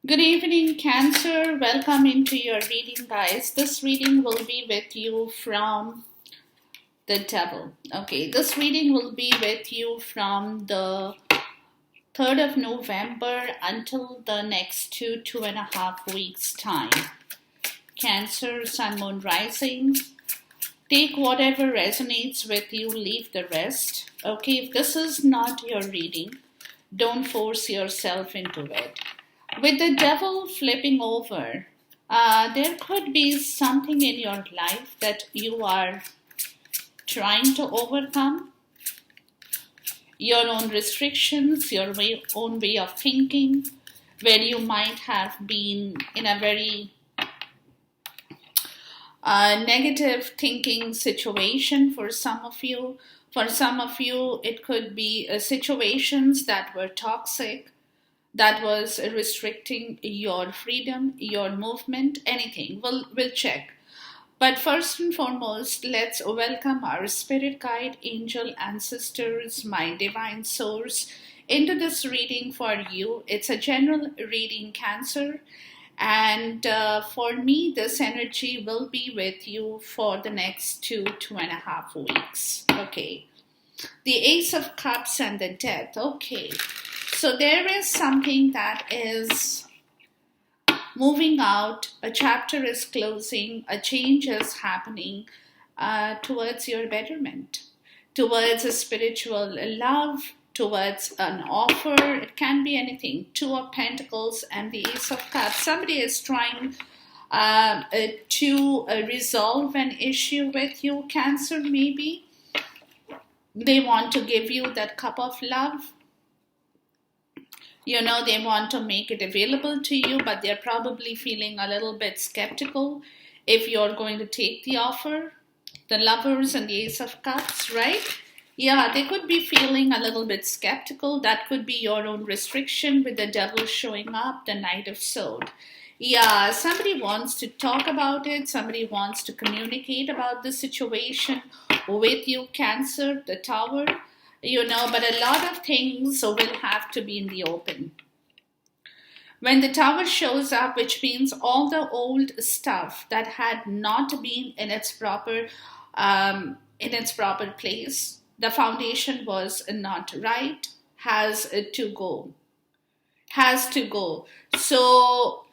Good evening, Cancer. Welcome into your reading, guys. This reading will be with you from the Devil. Okay, this reading will be with you from the 3rd of November until the next two and a half weeks' time. Cancer, Sun, Moon, Rising. Take whatever resonates with you, leave the rest. Okay, if this is not your reading, don't force yourself into it. With the Devil flipping over, there could be something in your life that you are trying to overcome. Your own restrictions, your own way of thinking, where you might have been in a very negative thinking situation for some of you. For some of you, it could be situations that were toxic, that was restricting your freedom, your movement, anything. We'll check. But first and foremost, let's welcome our spirit guide, angel, ancestors, my divine source into this reading for you. It's a general reading, Cancer. And for me, this energy will be with you for the next two and a half weeks. Okay. The Ace of Cups and the Death. Okay. So there is something that is moving out, a chapter is closing, a change is happening towards your betterment, towards a spiritual love, towards an offer. It can be anything. Two of Pentacles and the Ace of Cups. Somebody is trying to resolve an issue with you, Cancer, maybe. They want to give you that cup of love. You know, they want to make it available to you, but they're probably feeling a little bit skeptical if you're going to take the offer. The Lovers and the Ace of Cups, right? Yeah, they could be feeling a little bit skeptical. That could be your own restriction with the Devil showing up, the Knight of Swords. Yeah, somebody wants to talk about it. Somebody wants to communicate about the situation with you, Cancer, the Tower. You know, but a lot of things will have to be in the open. When the Tower shows up, which means all the old stuff that had not been in its proper place, the foundation was not right, has to go. Has to go. So,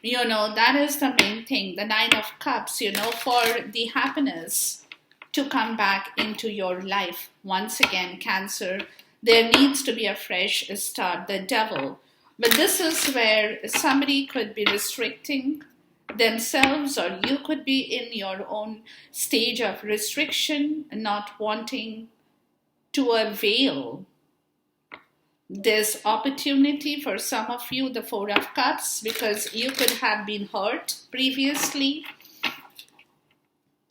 you know, that is the main thing. The Nine of Cups, you know, for the happiness to come back into your life. Once again, Cancer, there needs to be a fresh start, the Devil. But this is where somebody could be restricting themselves, or you could be in your own stage of restriction, not wanting to avail this opportunity. For some of you, the Four of Cups, because you could have been hurt previously.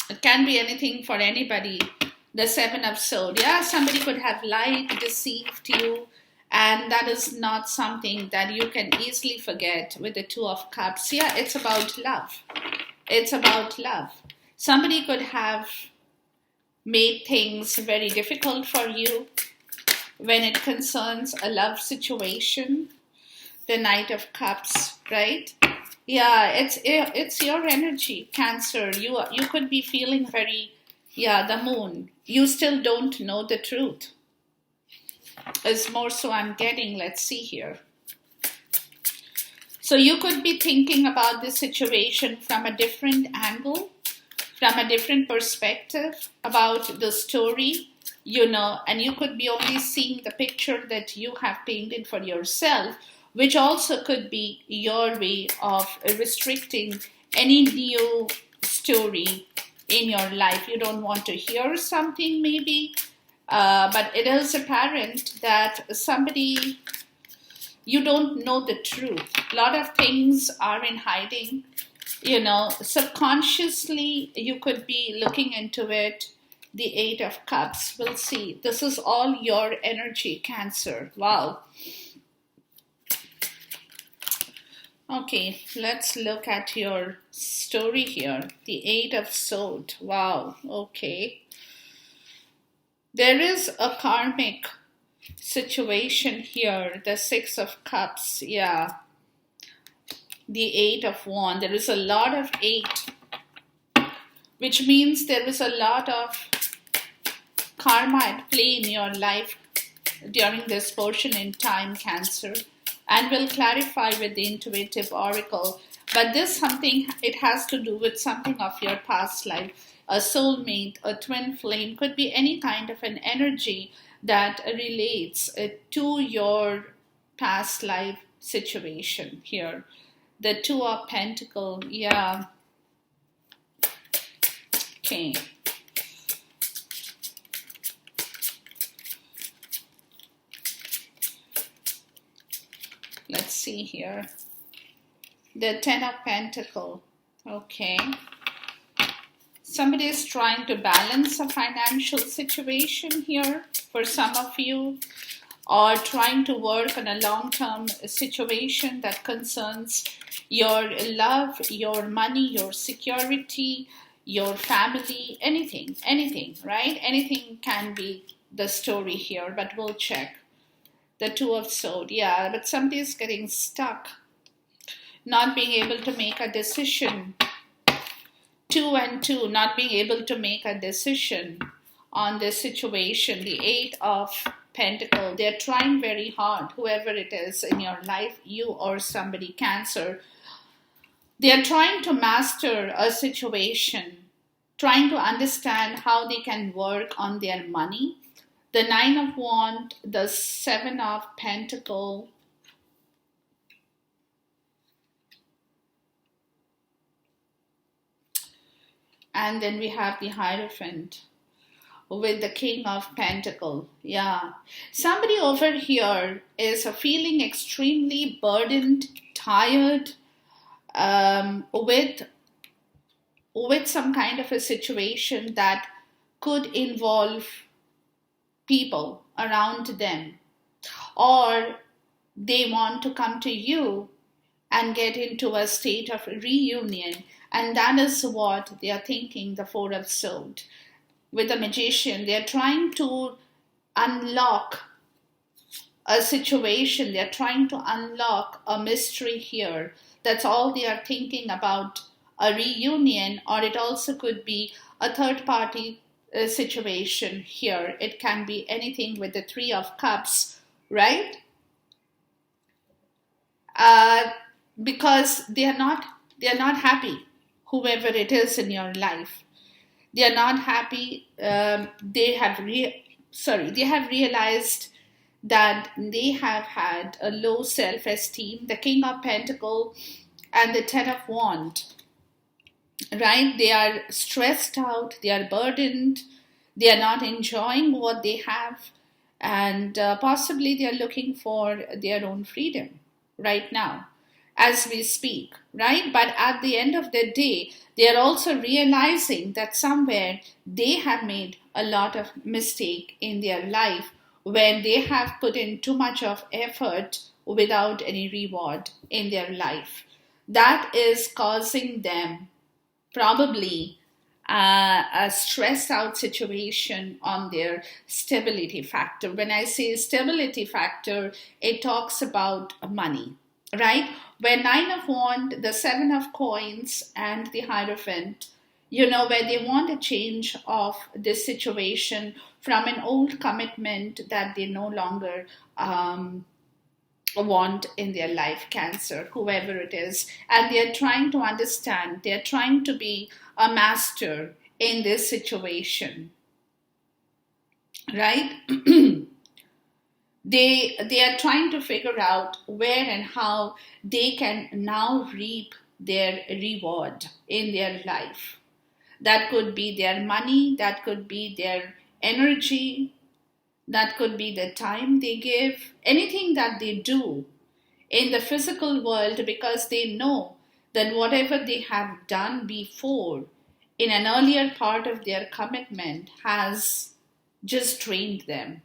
It can be anything for anybody. The Seven of Swords. Yeah, somebody could have lied, deceived you, and that is not something that you can easily forget with the Two of Cups. Yeah, it's about love. It's about love. Somebody could have made things very difficult for you when it concerns a love situation. The Knight of Cups, right? Yeah, it's your energy, Cancer. You could be feeling very, the Moon. You still don't know the truth. Is more so I'm getting. Let's see here. So you could be thinking about this situation from a different angle, from a different perspective about the story, you know, and you could be only seeing the picture that you have painted for yourself, which also could be your way of restricting any new story in your life. You don't want to hear something maybe, but it is apparent that somebody, you don't know the truth. A lot of things are in hiding. You know, subconsciously, you could be looking into it. The Eight of Cups, we'll see. This is all your energy, Cancer. Wow. Okay, let's look at your story here. The Eight of Swords. Wow, okay. There is a karmic situation here. The Six of Cups, yeah. the Eight of Wands. There is a lot of 8, which means there is a lot of karma at play in your life during this portion in time, Cancer, and will clarify with the intuitive oracle. But this something, it has to do with something of your past life, a soulmate, a twin flame, could be any kind of an energy that relates to your past life situation here. The Two of Pentacles, yeah. Okay. Let's see here. The Ten of Pentacles. Okay. Somebody is trying to balance a financial situation here for some of you, or trying to work on a long-term situation that concerns your love, your money, your security, your family, anything, right? Anything can be the story here, but we'll check. The Two of Swords, yeah, but somebody is getting stuck, not being able to make a decision. 2 and 2, not being able to make a decision on this situation. The Eight of Pentacles, they're trying very hard, whoever it is in your life, you or somebody, Cancer. They're trying to master a situation, trying to understand how they can work on their money. The Nine of Wands, the Seven of Pentacles, and then we have the Hierophant with the King of Pentacles. Yeah. Somebody over here is feeling extremely burdened, tired, with some kind of a situation that could involve people around them, or they want to come to you and get into a state of reunion, and that is what they are thinking. The Four of Swords with the Magician, they are trying to unlock a situation, they are trying to unlock a mystery here. That's all they are thinking about, a reunion, or it also could be a third party situation here. It can be anything with the Three of Cups, right? Because they are not happy, whoever it is in your life. They are not happy. They have realized that they have had a low self-esteem. The King of Pentacles and the Ten of Wands, right? They are stressed out, they are burdened, they are not enjoying what they have, and possibly they are looking for their own freedom right now as we speak, right? But at the end of the day, they are also realizing that somewhere they have made a lot of mistake in their life when they have put in too much of effort without any reward in their life. That is causing them probably a stressed out situation on their stability factor. When I say stability factor, it talks about money, right? Where Nine of Wands, the Seven of Coins, and the Hierophant, where they want a change of this situation from an old commitment that they no longer want in their life, Cancer, whoever it is. And they're trying to understand, they're trying to be a master in this situation, right? They are trying to figure out where and how they can now reap their reward in their life. That could be their money, that could be their energy, that could be the time they give, anything that they do in the physical world, because they know that whatever they have done before in an earlier part of their commitment has just drained them,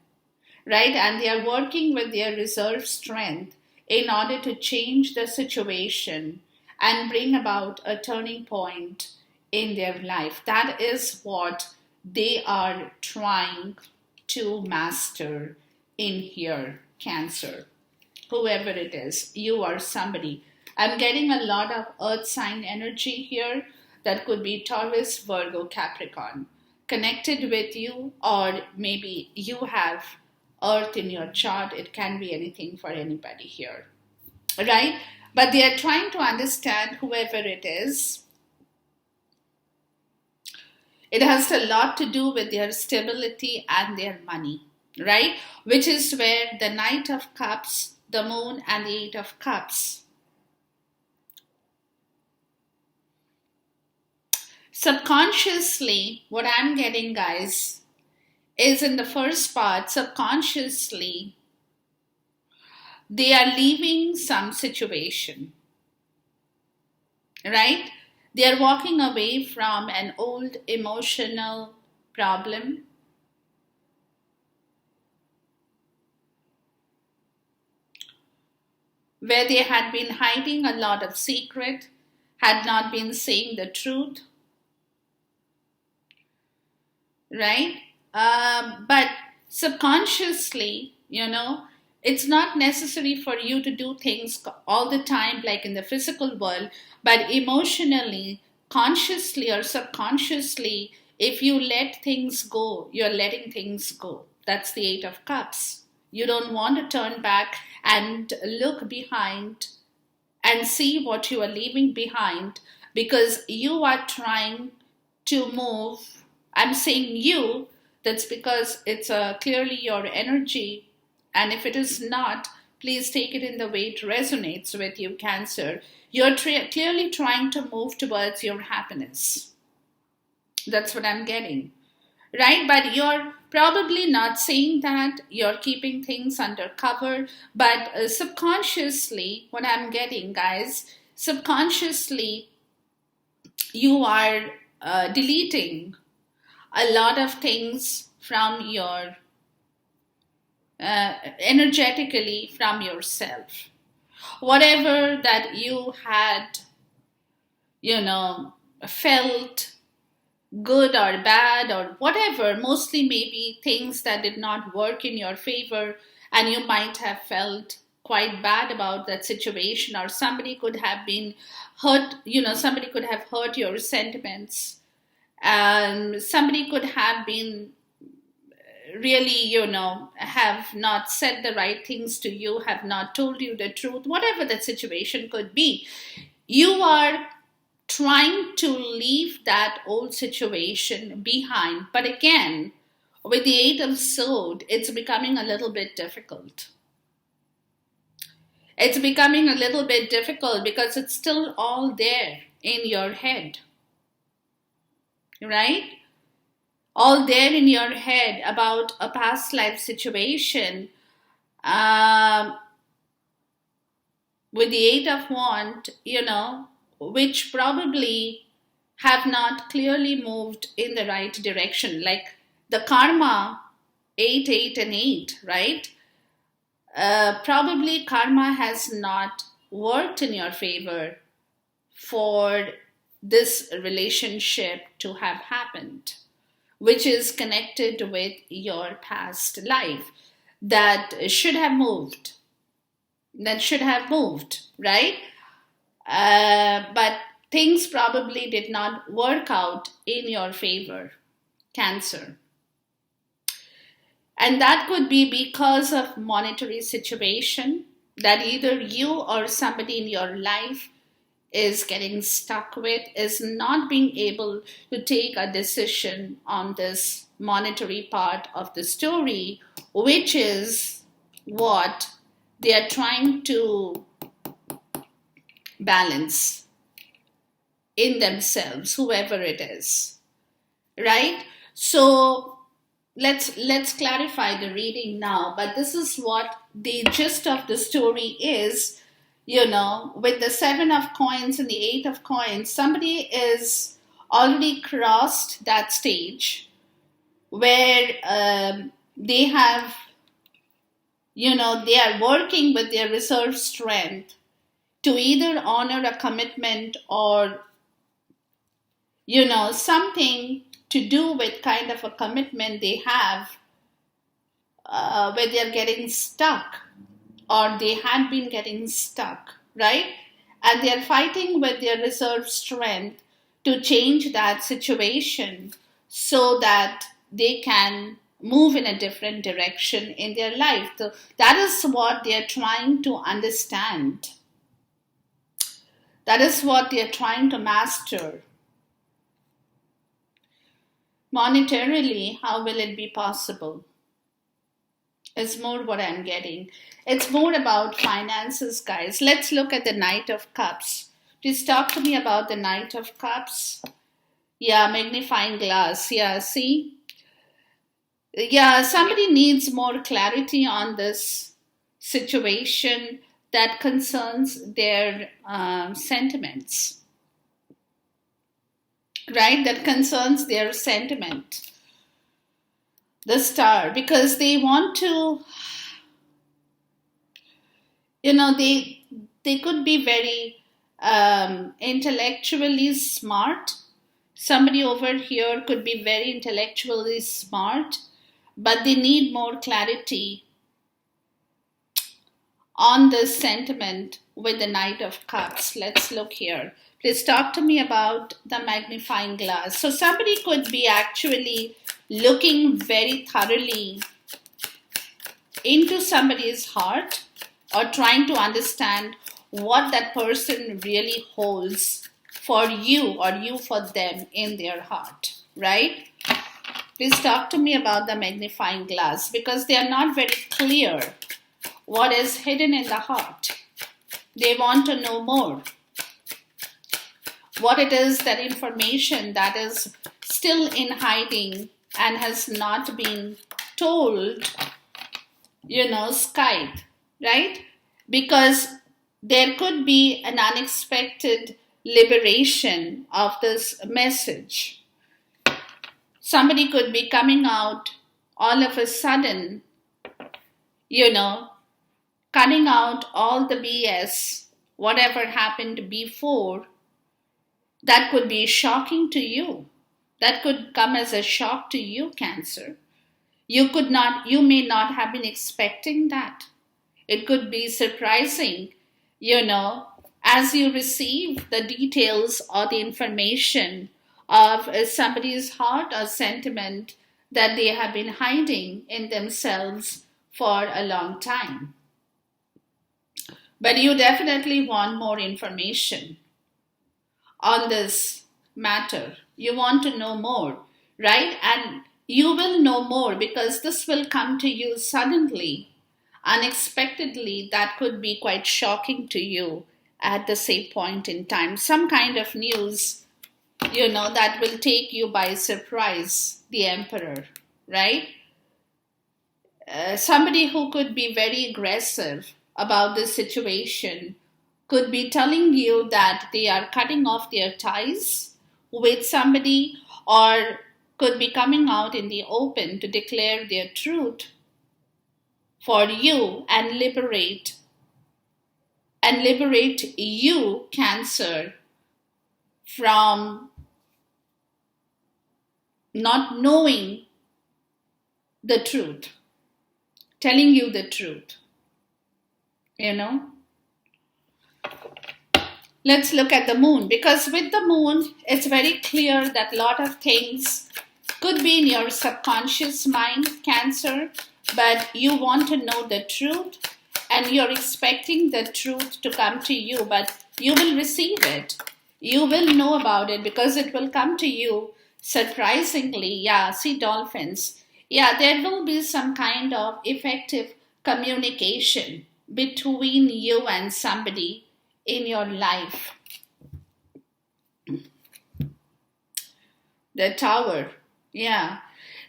right? And they are working with their reserve strength in order to change the situation and bring about a turning point in their life. That is what they are trying to master in here, Cancer. Whoever it is, you or somebody. I'm getting a lot of earth sign energy here. That could be Taurus, Virgo, Capricorn connected with you, or maybe you have earth in your chart. It can be anything for anybody here, right? But they are trying to understand whoever it is. It has a lot to do with their stability and their money, right? Which is where the Knight of Cups, the Moon, and the Eight of Cups. Subconsciously, what I'm getting, guys, is in the first part, subconsciously, they are leaving some situation, right? They are walking away from an old emotional problem. Where they had been hiding a lot of secret, had not been saying the truth, right? But subconsciously, it's not necessary for you to do things all the time like in the physical world, but emotionally, consciously or subconsciously, if you let things go, you're letting things go. That's the Eight of Cups. You don't want to turn back and look behind and see what you are leaving behind, because you are trying to move. I'm saying you, that's because it's clearly your energy. And if it is not, please take it in the way it resonates with you, Cancer. You're clearly trying to move towards your happiness. That's what I'm getting, right? But you're probably not saying that. You're keeping things under cover. But subconsciously, what I'm getting, guys, subconsciously, you are deleting a lot of things from your energetically from yourself. Whatever that you had, felt good or bad or whatever, mostly maybe things that did not work in your favor, and you might have felt quite bad about that situation, or somebody could have been hurt, somebody could have hurt your sentiments, and somebody could have been really, have not said the right things to you, have not told you the truth, whatever that situation could be. You are trying to leave that old situation behind. But again, with the Eight of Swords, it's becoming a little bit difficult. It's becoming a little bit difficult because it's still all there in your head, right? All there in your head about a past life situation. With the Eight of Wands, which probably have not clearly moved in the right direction. Like the karma, 8, 8, and 8, right? Probably karma has not worked in your favor for this relationship to have happened, which is connected with your past life that should have moved. Right? But things probably did not work out in your favor, Cancer. And that could be because of monetary situation that either you or somebody in your life is getting stuck with, is not being able to take a decision on this monetary part of the story, which is what they are trying to balance in themselves, whoever it is, right? So let's clarify the reading now, but this is what the gist of the story is. With the Seven of Coins and the Eight of Coins, somebody is already crossed that stage where they have, they are working with their reserve strength to either honor a commitment or, something to do with kind of a commitment they have where they're getting stuck, or they had been getting stuck, right? And they are fighting with their reserve strength to change that situation so that they can move in a different direction in their life. So that is what they are trying to understand. That is what they are trying to master. Monetarily, how will it be possible? Is more what I'm getting. It's more about finances, guys. Let's look at the Knight of Cups. Please talk to me about the Knight of Cups. Yeah, magnifying glass. Yeah, see? Yeah, somebody needs more clarity on this situation that concerns their sentiments, right? That concerns their sentiment. The Star, because they want to, they could be very intellectually smart. Somebody over here could be very intellectually smart, but they need more clarity on this sentiment with the Knight of Cups. Let's look here. Please talk to me about the magnifying glass. So somebody could be actually looking very thoroughly into somebody's heart, or trying to understand what that person really holds for you or you for them in their heart, right? Please talk to me about the magnifying glass, because they are not very clear what is hidden in the heart. They want to know more. What it is, that information that is still in hiding and has not been told, Skype, right? Because there could be an unexpected liberation of this message. Somebody could be coming out all of a sudden, cutting out all the BS, whatever happened before, that could be shocking to you. That could come as a shock to you, Cancer. You may not have been expecting that. It could be surprising, as you receive the details or the information of somebody's heart or sentiment that they have been hiding in themselves for a long time. But you definitely want more information on this matter. You want to know more, right? And you will know more, because this will come to you suddenly, unexpectedly. That could be quite shocking to you at the same point in time. Some kind of news, that will take you by surprise, the Emperor, right? Somebody who could be very aggressive about this situation could be telling you that they are cutting off their ties with somebody, or could be coming out in the open to declare their truth for you and liberate you, Cancer, from not knowing the truth, telling you the truth. Let's look at the Moon, because with the Moon, it's very clear that a lot of things could be in your subconscious mind, Cancer, but you want to know the truth, and you're expecting the truth to come to you, but you will receive it. You will know about it, because it will come to you surprisingly. Yeah, see, dolphins. Yeah, there will be some kind of effective communication between you and somebody in your life. The Tower. Yeah.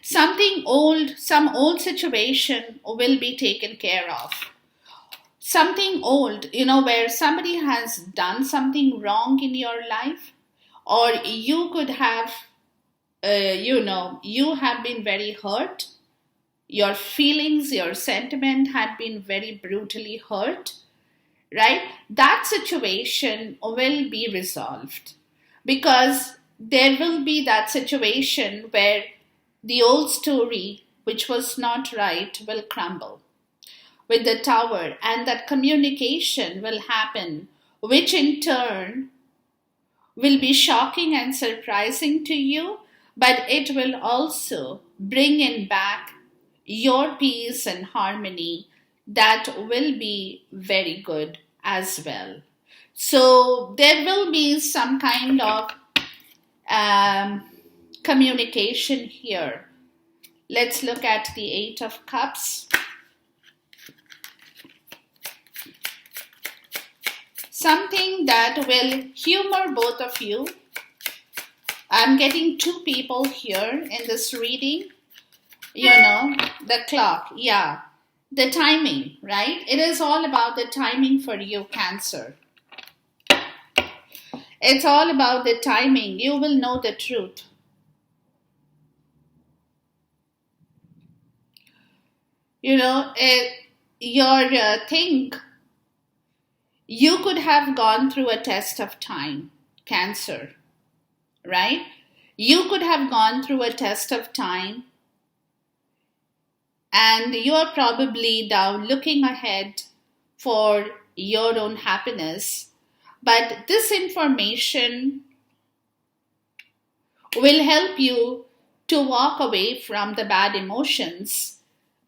Some old situation will be taken care of. Something old, where somebody has done something wrong in your life, or you could have, you have been very hurt. Your feelings, your sentiment had been very brutally hurt, right? That situation will be resolved, because there will be that situation where the old story, which was not right, will crumble with the Tower, and that communication will happen which in turn will be shocking and surprising to you, but it will also bring in back your peace and harmony that will be very good as well. So there will be some kind of communication here. Let's look at the Eight of Cups. Something that will humor both of you. I'm getting two people here in this reading. The clock, yeah. The timing, right? It is all about the timing for you, Cancer. It's all about the timing. You will know the truth. Your thing, you could have gone through a test of time, Cancer, right? You could have gone through a test of time, and you are probably now looking ahead for your own happiness. But this information will help you to walk away from the bad emotions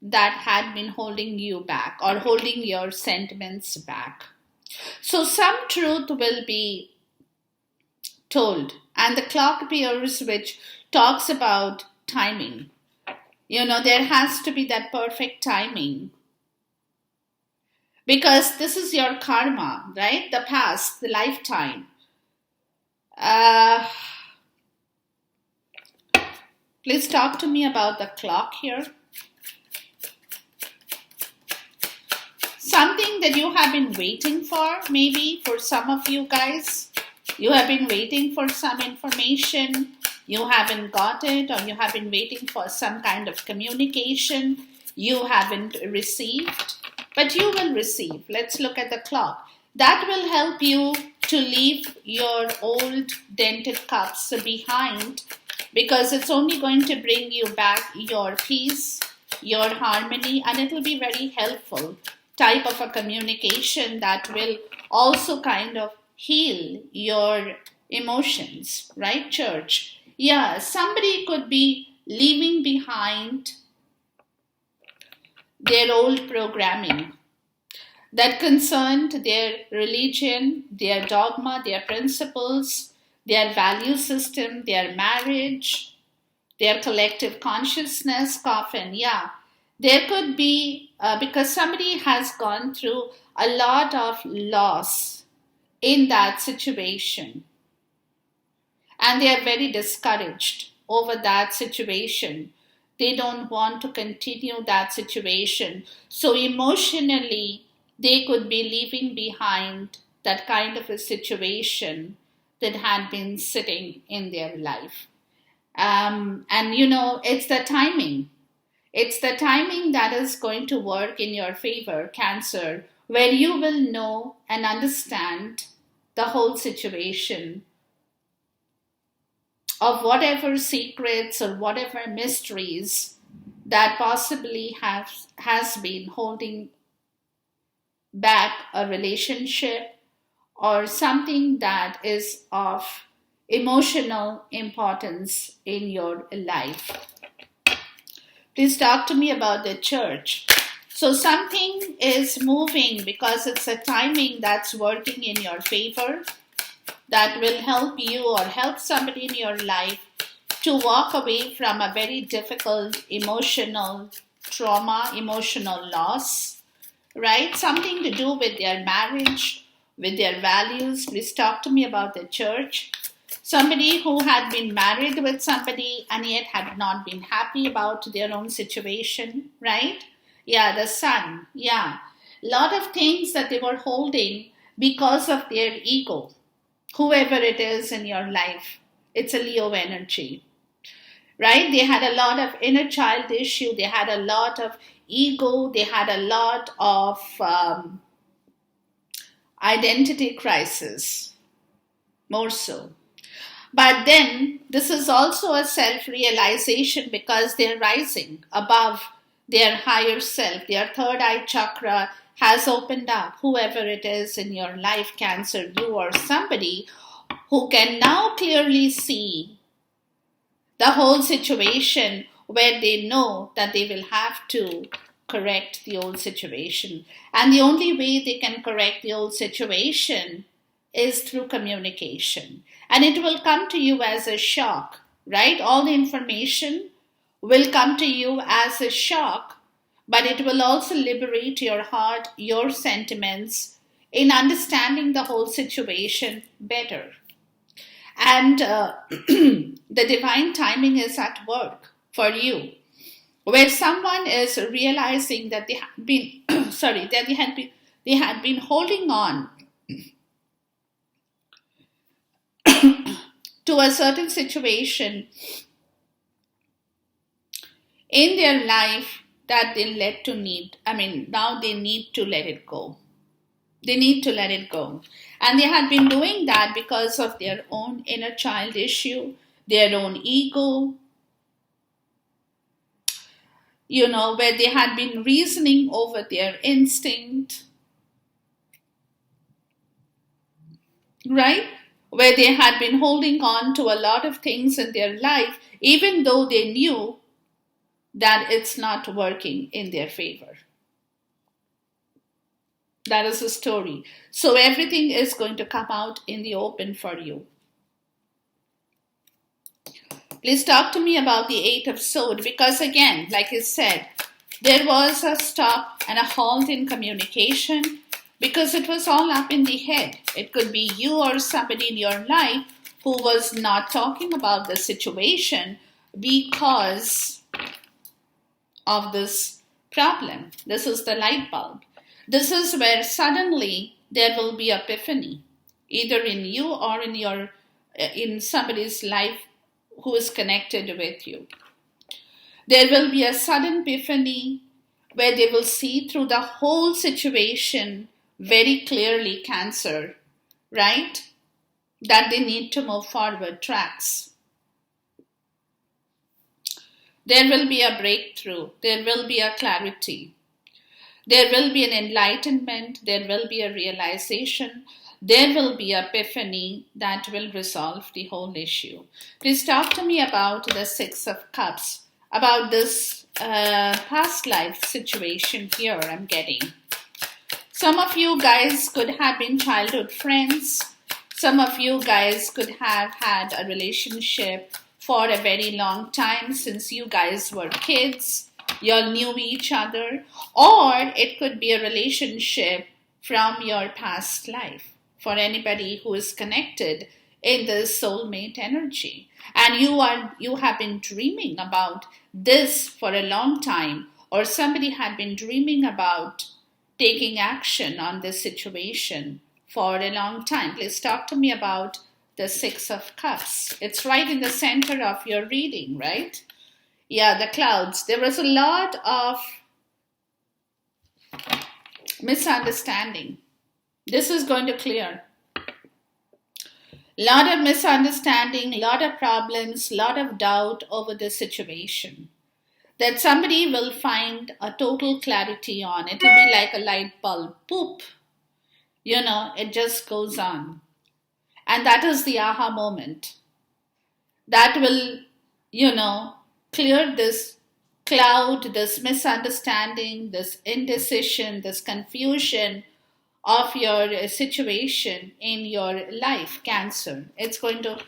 that had been holding you back or holding your sentiments back. So some truth will be told, and the clock appears, which talks about timing. There has to be that perfect timing, because this is your karma, right? The past, the lifetime. Please talk to me about the clock here. Something that you have been waiting for, maybe for some of you guys. You have been waiting for some information. You haven't got it, or you have been waiting for some kind of communication you haven't received, but you will receive. Let's look at the clock. That will help you to leave your old dented cups behind, because it's only going to bring you back your peace, your harmony, and it will be very helpful type of a communication that will also kind of heal your emotions, right, Church? Yeah, somebody could be leaving behind their old programming that concerned their religion, their dogma, their principles, their value system, their marriage, their collective consciousness, coffin. Yeah, there could be, because somebody has gone through a lot of loss in that situation, and they are very discouraged over that situation. They don't want to continue that situation. So emotionally, they could be leaving behind that kind of a situation that had been sitting in their life. And it's the timing. It's the timing that is going to work in your favor, Cancer, where you will know and understand the whole situation of whatever secrets or whatever mysteries that possibly has been holding back a relationship or something that is of emotional importance in your life. Please talk to me about the Church. So something is moving because it's a timing that's working in your favor, that will help you or help somebody in your life to walk away from a very difficult emotional trauma, emotional loss, right? Something to do with their marriage, with their values. Please talk to me about the Church. Somebody who had been married with somebody and yet had not been happy about their own situation, right? Yeah, the Sun. Yeah. A lot of things that they were holding because of their ego. Whoever it is in your life, it's a Leo energy, right? They had a lot of inner child issue. They had a lot of ego. They had a lot of identity crisis, more so. But then this is also a self-realization because they're rising above their higher self. Their third eye chakra has opened up, whoever it is in your life, Cancer, you or somebody who can now clearly see the whole situation, where they know that they will have to correct the old situation. And the only way they can correct the old situation is through communication. And it will come to you as a shock, right? All the information will come to you as a shock, but it will also liberate your heart, your sentiments, in understanding the whole situation better. And the divine timing is at work for you, where someone is realizing that they had been they had been holding on to a certain situation in their life that they now they need to let it go. They need to let it go. And they had been doing that because of their own inner child issue, their own ego, where they had been reasoning over their instinct, right? Where they had been holding on to a lot of things in their life, even though they knew that it's not working in their favor. That is the story. So everything is going to come out in the open for you. Please talk to me about the Eight of Swords, because again, like I said, there was a stop and a halt in communication because it was all up in the head. It could be you or somebody in your life who was not talking about the situation because of this problem. This is the light bulb. This is where suddenly there will be epiphany, either in you or in somebody's life who is connected with you. There will be a sudden epiphany where they will see through the whole situation very clearly, Cancer, right? That they need to move forward tracks. There will be a breakthrough. There will be a clarity. There will be an enlightenment, there will be a realization, there will be an epiphany that will resolve the whole issue. Please talk to me about the Six of Cups, about this past life situation here I'm getting. Some of you guys could have been childhood friends. Some of you guys could have had a relationship for a very long time since you guys were kids. You all knew each other, or it could be a relationship from your past life for anybody who is connected in this soulmate energy. And you have been dreaming about this for a long time, or somebody had been dreaming about taking action on this situation for a long time. Please talk to me about the Six of Cups. It's right in the center of your reading, right? Yeah, the clouds. There was a lot of misunderstanding. This is going to clear. Lot of misunderstanding, lot of problems, lot of doubt over the situation. That somebody will find a total clarity on. It will be like a light bulb. Poop. It just goes on. And that is the aha moment. That will, clear this cloud, this misunderstanding, this indecision, this confusion of your situation in your life, Cancer. It's going to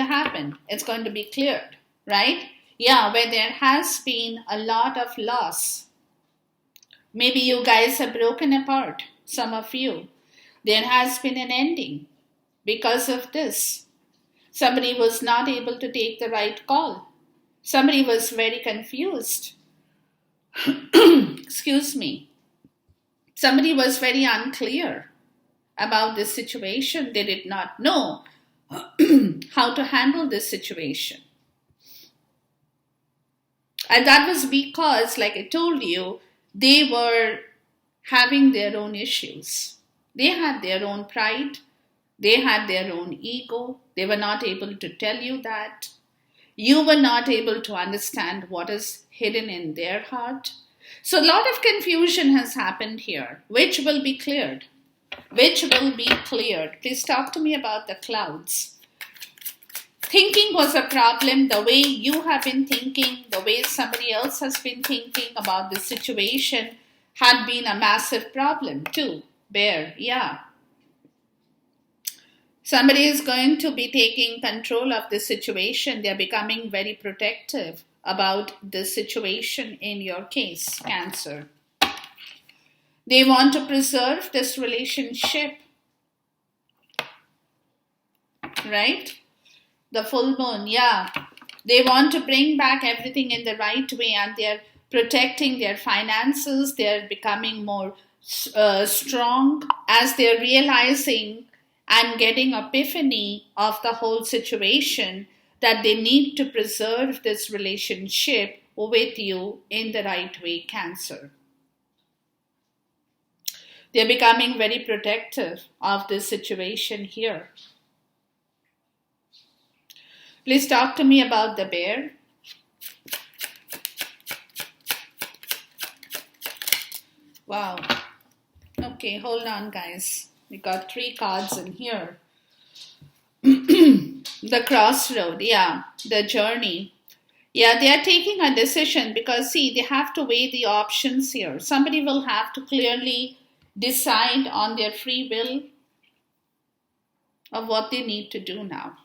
happen. It's going to be cleared, right? Yeah, where there has been a lot of loss. Maybe you guys have broken apart, some of you. There has been an ending because of this. Somebody was not able to take the right call. Somebody was very confused. Excuse me. Somebody was very unclear about this situation. They did not know how to handle this situation. And that was because, like I told you, they were having their own issues. They had their own pride. They had their own ego. They were not able to tell you that. You were not able to understand what is hidden in their heart. So a lot of confusion has happened here, which will be cleared. Which will be cleared. Please talk to me about the clouds. Thinking was a problem. The way you have been thinking, the way somebody else has been thinking about the situation had been a massive problem too. Bear, yeah. Somebody is going to be taking control of the situation. They're becoming very protective about the situation in your case, Cancer. They want to preserve this relationship, right? The full moon, yeah. They want to bring back everything in the right way, and they're protecting their finances. They're becoming more strong as they're realizing and getting epiphany of the whole situation that they need to preserve this relationship with you in the right way, Cancer. They're becoming very protective of this situation here. Please talk to me about the Bear. Wow. Okay, hold on, guys. We got 3 cards in here. The crossroad, yeah, the journey. Yeah, they are taking a decision because, see, they have to weigh the options here. Somebody will have to clearly decide on their free will of what they need to do now,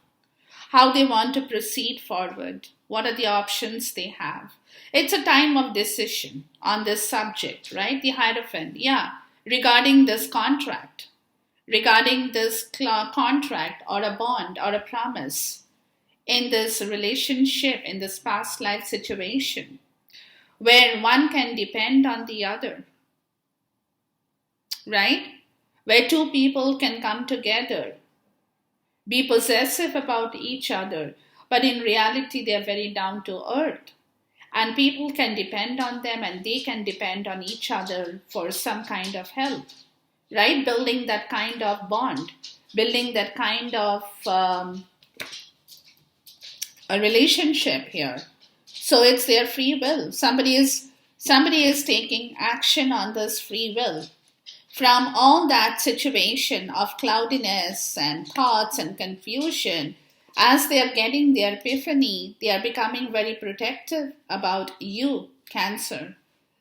how they want to proceed forward, what are the options they have. It's a time of decision on this subject, right? The Hierophant, yeah, regarding this contract, contract or a bond or a promise in this relationship, in this past life situation, where one can depend on the other. Right? Where 2 people can come together, be possessive about each other, but in reality they are very down to earth. And people can depend on them and they can depend on each other for some kind of help. Right? Building that kind of bond, building that kind of a relationship here. So it's their free will. Somebody is taking action on this free will. From all that situation of cloudiness and thoughts and confusion, as they are getting their epiphany, they are becoming very protective about you, Cancer.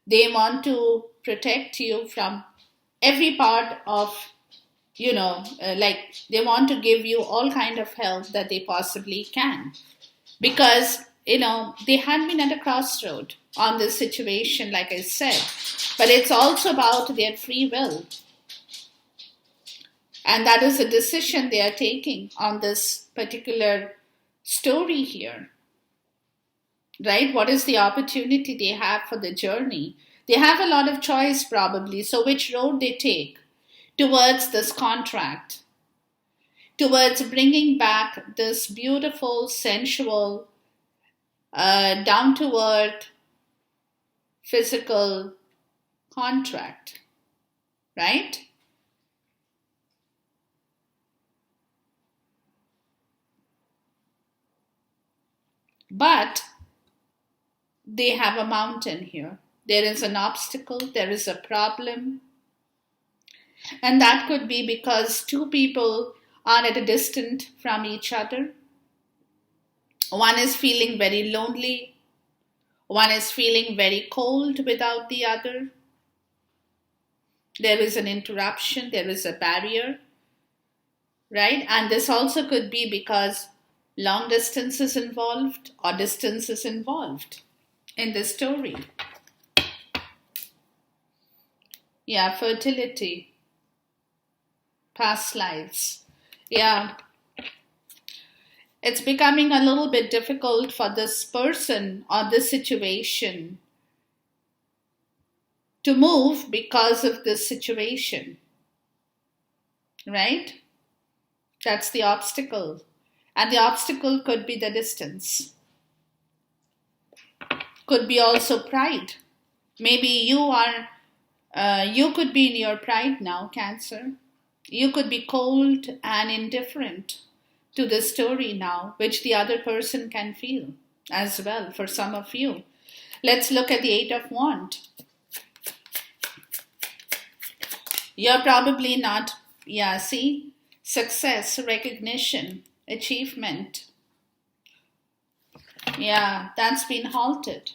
They want to protect you from every part of, like they want to give you all kind of help that they possibly can. Because, they had been at a crossroad on this situation, like I said. But it's also about their free will. And that is a decision they are taking on this particular story here. Right? What is the opportunity they have for the journey? They have a lot of choice probably. So which road they take towards this contract? Towards bringing back this beautiful, sensual, down-to-earth, physical contract, right? But they have a mountain here. There is an obstacle, there is a problem. And that could be because 2 people are at a distance from each other. One is feeling very lonely. One is feeling very cold without the other. There is an interruption, there is a barrier, right? And this also could be because long distance is involved or distance is involved in this story. Yeah, fertility, past lives. Yeah. It's becoming a little bit difficult for this person or this situation to move because of this situation. Right? That's the obstacle. And the obstacle could be the distance. Could be also pride. Maybe you could be in your pride now, Cancer. You could be cold and indifferent to the story now, which the other person can feel as well for some of you. Let's look at the 8 of Wands. You're probably not, yeah, see? Success, recognition, achievement. Yeah, that's been halted.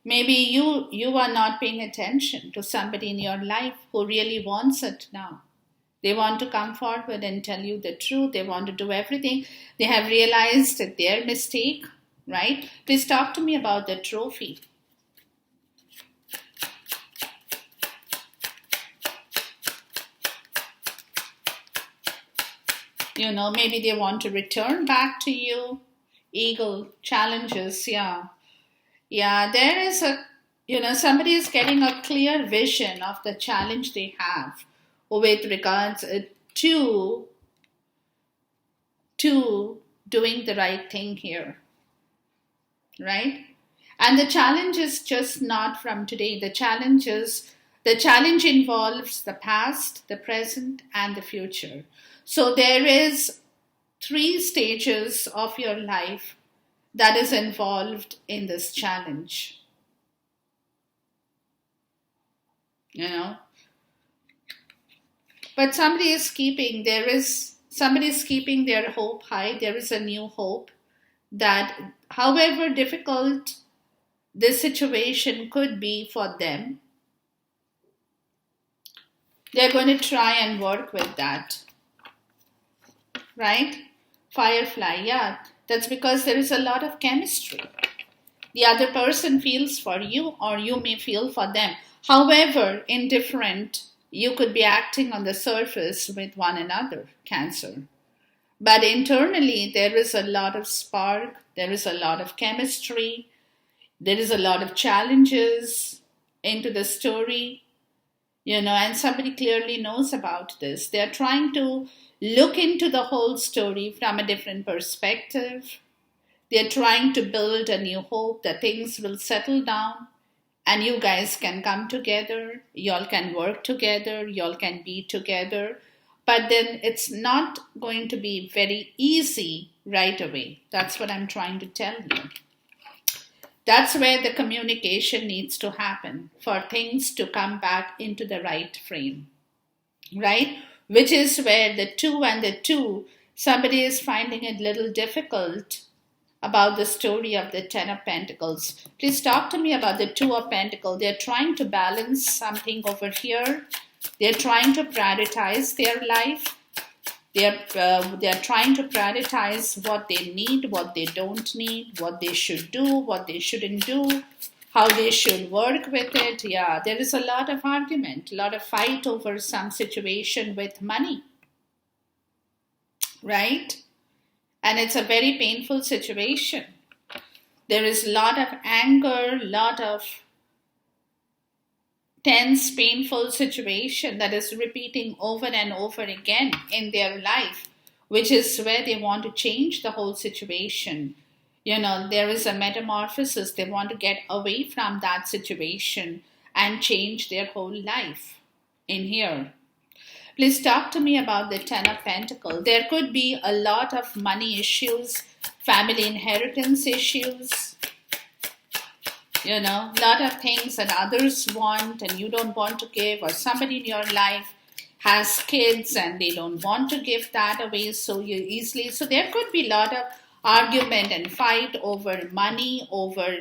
Maybe you are not paying attention to somebody in your life who really wants it now. They want to come forward and tell you the truth. They want to do everything. They have realized that their mistake, right? Please talk to me about the trophy. Maybe they want to return back to you. Eagle, challenges, yeah. Yeah, there is somebody is getting a clear vision of the challenge they have with regards to doing the right thing here, right? And the challenge is just not from today. The challenge involves the past, the present, and the future. So there is 3 stages of your life that is involved in this challenge. But somebody is keeping their hope high. There is a new hope that however difficult this situation could be for them, they're going to try and work with that. Right? Firefly, yeah. That's because there is a lot of chemistry. The other person feels for you or you may feel for them. However indifferent you could be acting on the surface with one another, Cancer. But internally there is a lot of spark, there is a lot of chemistry, there is a lot of challenges into the story, and somebody clearly knows about this. They're trying to look into the whole story from a different perspective. They're trying to build a new hope that things will settle down and you guys can come together, y'all can work together, y'all can be together. But then it's not going to be very easy right away. That's what I'm trying to tell you. That's where the communication needs to happen for things to come back into the right frame, right? Which is where the 2 and the 2, somebody is finding it a little difficult about the story of the 10 of Pentacles. Please talk to me about the 2 of Pentacles. They're trying to balance something over here. They're trying to prioritize their life. They're trying to prioritize what they need, what they don't need, what they should do, what they shouldn't do, how they should work with it. Yeah, there is a lot of argument, a lot of fight over some situation with money, right? And it's a very painful situation. There is a lot of anger, a lot of tense, painful situation that is repeating over and over again in their life, which is where they want to change the whole situation. There is a metamorphosis. They want to get away from that situation and change their whole life in here. Please talk to me about the 10 of Pentacles. There could be a lot of money issues, family inheritance issues, a lot of things that others want and you don't want to give, or somebody in your life has kids and they don't want to give that away so easily. So there could be a lot of argument and fight over money, over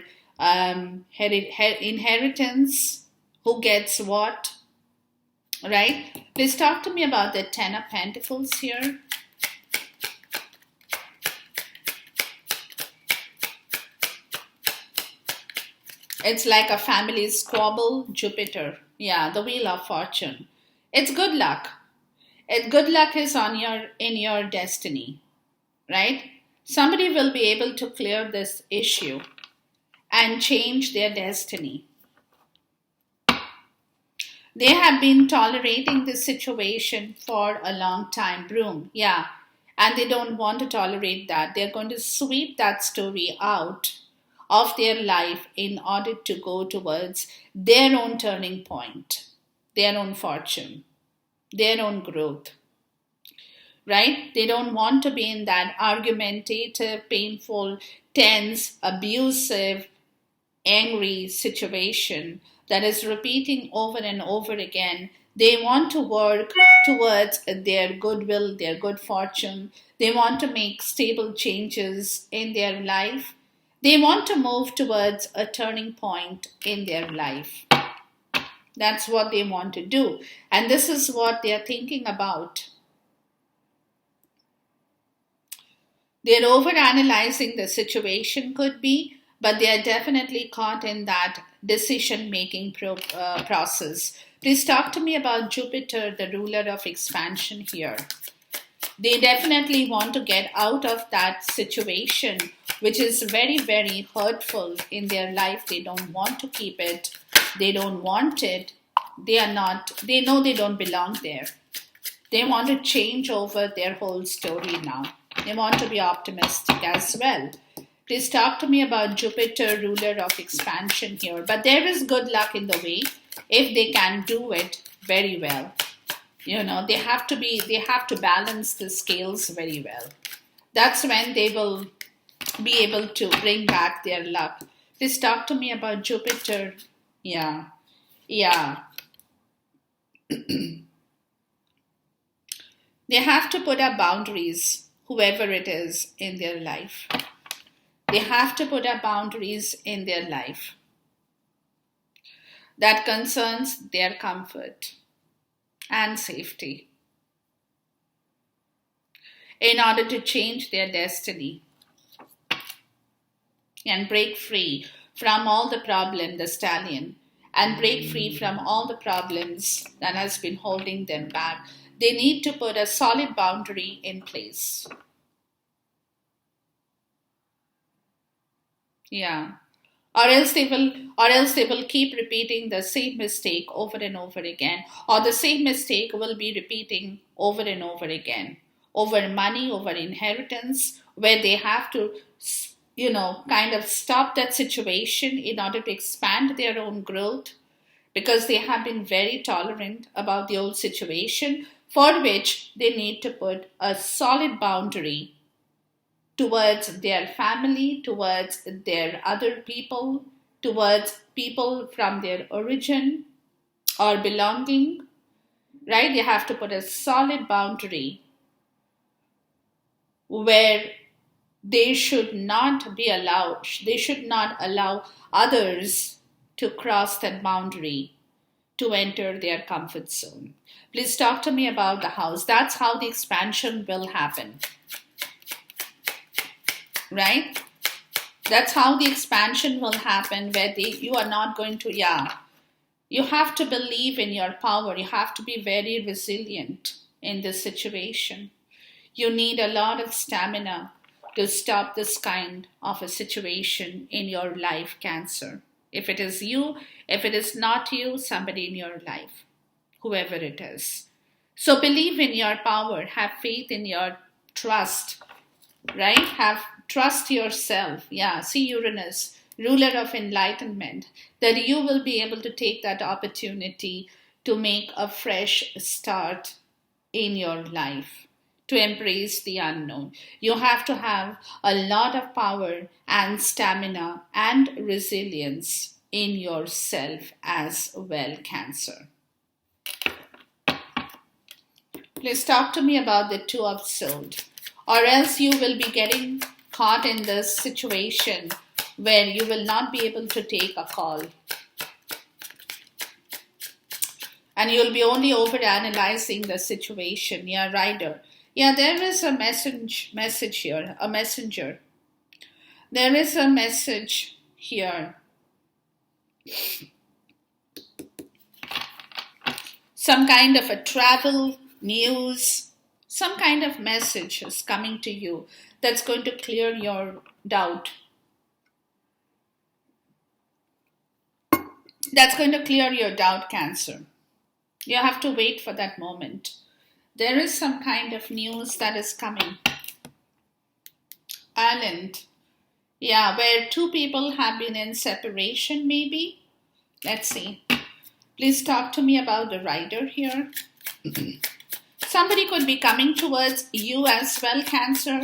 inheritance, who gets what, right? Please talk to me about the 10 of Pentacles here. It's like a family squabble. Jupiter. Yeah, the Wheel of Fortune. It's good luck. Good luck is in your destiny, right? Somebody will be able to clear this issue and change their destiny. They have been tolerating this situation for a long time. Broom. Yeah. And they don't want to tolerate that. They're going to sweep that story out of their life in order to go towards their own turning point, their own fortune, their own growth, right? They don't want to be in that argumentative, painful, tense, abusive, angry situation, that is repeating over and over again. They want to work towards their goodwill, their good fortune. They want to make stable changes in their life. They want to move towards a turning point in their life. That's what they want to do. And this is what they are thinking about. They're overanalyzing the situation, could be, but they are definitely caught in that decision-making process. Please talk to me about Jupiter, the ruler of expansion here. They definitely want to get out of that situation, which is very, very hurtful in their life. They don't want to keep it. They don't want it. They know they don't belong there. They want to change over their whole story now. They want to be optimistic as well. Please talk to me about Jupiter, ruler of expansion here. But there is good luck in the way if they can do it very well. They have to balance the scales very well. That's when they will be able to bring back their luck. Please talk to me about Jupiter. Yeah. They have to put up boundaries, whoever it is in their life. They have to put up boundaries in their life that concerns their comfort and safety in order to change their destiny and break free from all the problem, the stallion, and break free from all the problems that has been holding them back. They need to put a solid boundary in place. Yeah. Or else they will keep repeating the same mistake over and over again. Or the same mistake will be repeating over and over again. Over money, over inheritance, where they have to, kind of stop that situation in order to expand their own growth, because they have been very tolerant about the old situation, for which they need to put a solid boundary towards their family, towards their other people, towards people from their origin or belonging, right? They have to put a solid boundary where they should not allow others to cross that boundary to enter their comfort zone. Please talk to me about the house. That's how the expansion will happen. Right? That's how the expansion will happen, where you are not going to, you have to believe in your power. You have to be very resilient in this situation. You need a lot of stamina to stop this kind of a situation in your life, Cancer. If it is you, if it is not you, somebody in your life, whoever it is. So believe in your power. Have faith in your trust, right? Trust yourself. Yeah, see Uranus, ruler of enlightenment, that you will be able to take that opportunity to make a fresh start in your life, to embrace the unknown. You have to have a lot of power and stamina and resilience in yourself as well, Cancer. Please talk to me about the Two of Swords, or else you will be getting caught in this situation where you will not be able to take a call. And you'll be only overanalyzing the situation. Yeah, Rider. Yeah, there is a message here, a messenger. There is a message here. Some kind of a travel, news, some kind of message is coming to you that's going to clear your doubt. That's going to clear your doubt, Cancer. You have to wait for that moment. There is some kind of news that is coming. Island. Yeah, where two people have been in separation, maybe. Let's see. Please talk to me about the Rider here. Somebody could be coming towards you as well, Cancer,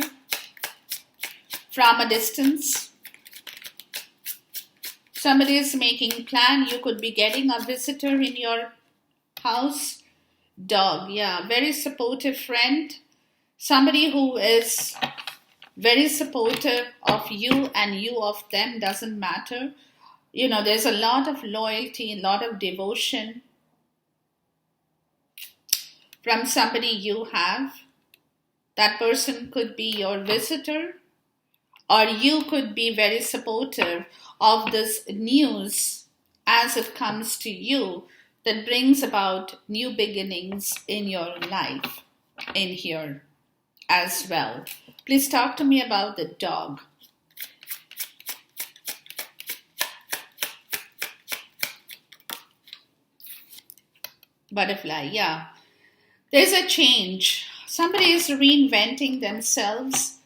from a distance. Somebody is making plan. You could be getting a visitor in your house. Dog, yeah, very supportive friend. Somebody who is very supportive of you and you of them, doesn't matter. You know, there's a lot of loyalty, a lot of devotion from somebody you have. That person could be your visitor, or you could be very supportive of this news as it comes to you that brings about new beginnings in your life in here as well. Please talk to me about the dog. Butterfly, yeah. There's a change. Somebody is reinventing themselves.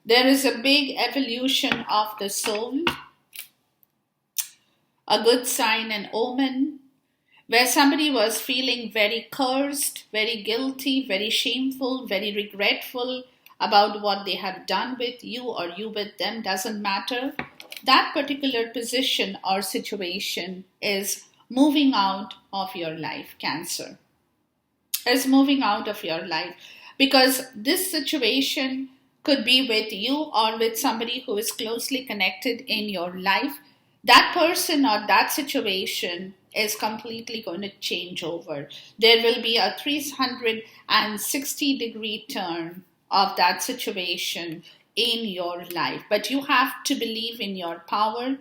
There is a big evolution of the soul. A good sign and omen, where somebody was feeling very cursed, very guilty, very shameful, very regretful about what they have done with you or you with them, doesn't matter. That particular position or situation is moving out of your life, Cancer. Is moving out of your life, because this situation could be with you or with somebody who is closely connected in your life. That person or that situation is completely going to change over. There will be a 360-degree turn of that situation in your life. But you have to believe in your power.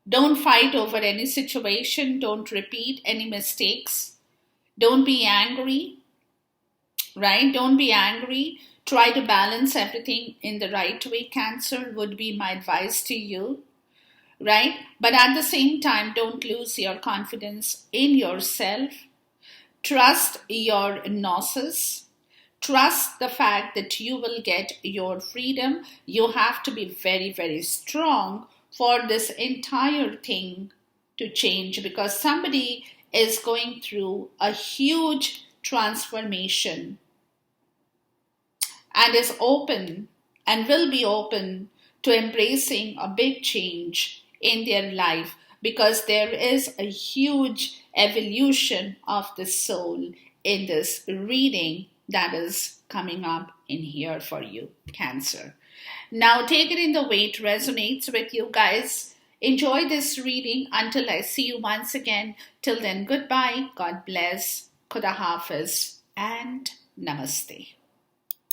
Don't fight over any situation. Don't repeat any mistakes. Don't be angry, right? Don't be angry. Try to balance everything in the right way, Cancer, would be my advice to you, right? But at the same time, don't lose your confidence in yourself. Trust your gnosis. Trust the fact that you will get your freedom. You have to be very, very strong for this entire thing to change, because somebody is going through a huge transformation and is open and will be open to embracing a big change in their life, because there is a huge evolution of the soul in this reading that is coming up in here for you, Cancer. Now take it in the way it resonates with you guys. Enjoy this reading until I see you once again. Till then, goodbye, God bless, Khuda Hafiz, and Namaste.